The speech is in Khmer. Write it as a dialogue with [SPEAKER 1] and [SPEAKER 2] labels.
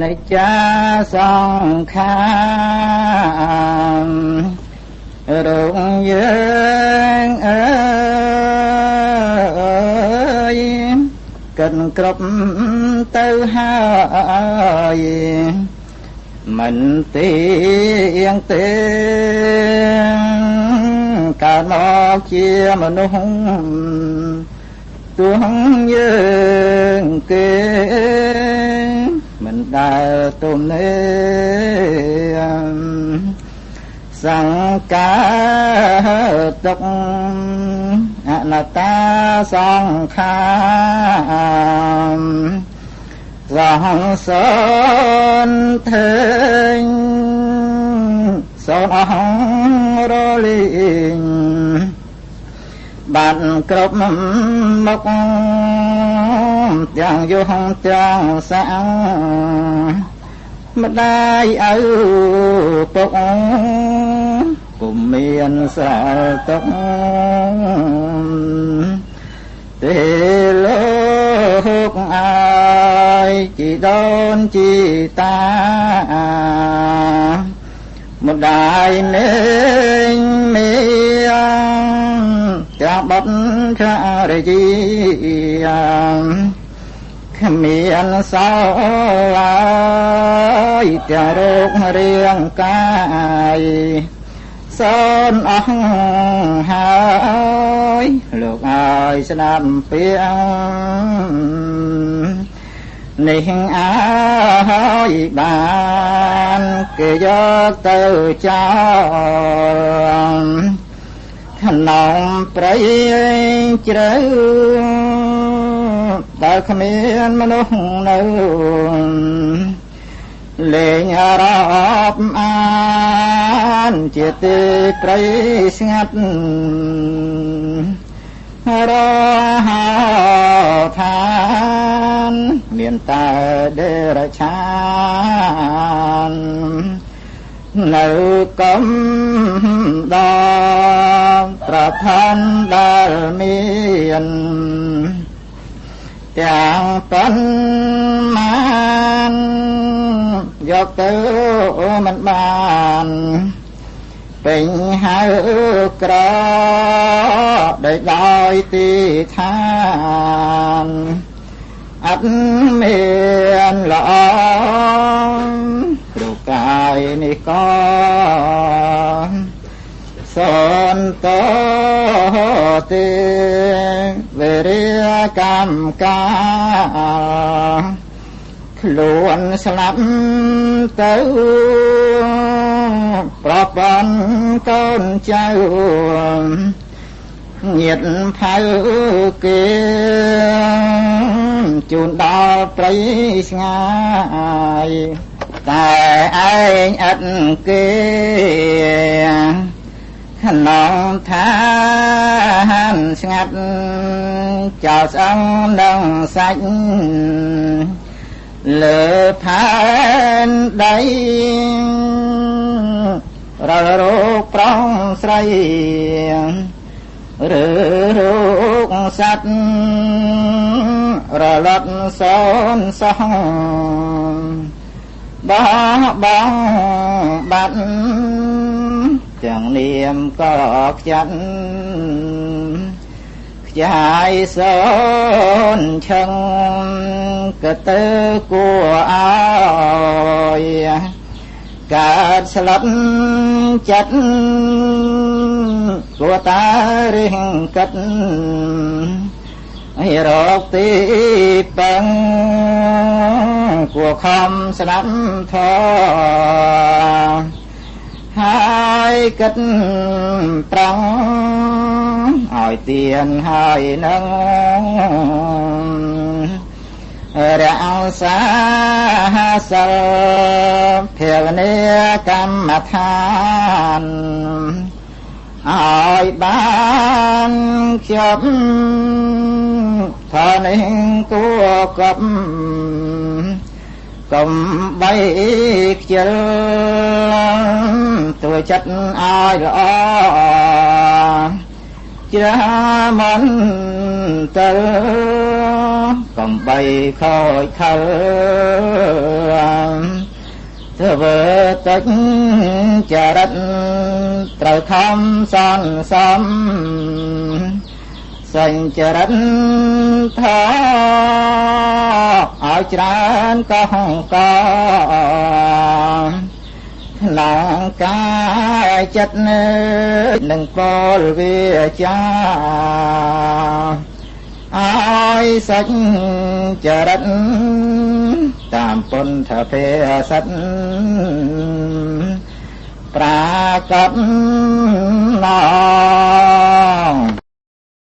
[SPEAKER 1] និច្ចាសង្ខាររងយើងអើយកិនគ្រប់ទៅហើយមិនទៀងទេកើតមកជាមនុស្សទួងយើងគេមិនដែលទុំនេះសង្ការទុកអនត្តាសង្ខារសង្សារធេញសូនអហង្រលីងបានគ្រប់មុខទាំងយុហទាំងសាំងម្ដាយឪពុកពុំមានសាលទុកទេលោកអើយជីដូនជីតាម្ដាយនេះមានទាំងបុត្រចារជីគ្មានសោឡើយទាំងរោគរាងកាយសូនអស់ហើយលោកអើយស្ដាប់ពាក្យនេះអើយបានគេយកទៅចោលក្នុងព្រៃជ្រៅដែលគ្មានមនុស្សនៅលេងរាប់អានជាទីព្រៃស្ងាត់រហោឋានមានតែដេរឆាននៅកំដងប្រផាន់ដែលមានទាំងប៉ុន្មានយកទៅមិនបានពេញហៅក្រដោយទីឋានអត់មានល្អរូបកាយនេះក៏សូនតទេវេរិយកម្មកាខ្លួនស្លាប់ទៅប្រពន្ធកូនចៅញាតិផៅគេជូនដល់ព្រៃស្ងាយតែឯងឥតគេក្នុងឋានស្ងាត់ចោលស្អងនឹងសាច់លើផែនដីរលរោគប្រងស្រីឬរោគសត្វរលត់សូនសោះបោះបង់បាត់ទាំងនាមក៏ខ្ចាត់ខ្ចាយសូនឈឹងក៏ទៅគួរអើយកើតស្លាប់ចិត្តគួរតារៀងកិតឲ្យរកទីពឹងគួរខំស្ដាប់ធម៌ហើយគិតប្រឹងឲ្យទៀនហើយនឹងរក្សាសិលភាវនាកម្មដ្ឋានឲ្យបានខ្ញុំថានេះគួរកប់កុំបីខ្ជិលទួចិត្តឲ្យល្អច្រាមន្តទៅកំបីខូចខល ធ្វើទឹកចរិតត្រូវខំសន្សំសេចចរិតថាឲ្យច្រើនកោះកោក្នុងកាយចិត្តនឹងពលវាចាឲ្យសេចចរិតតាមពុទ្ធភាសិតប្រាកដណ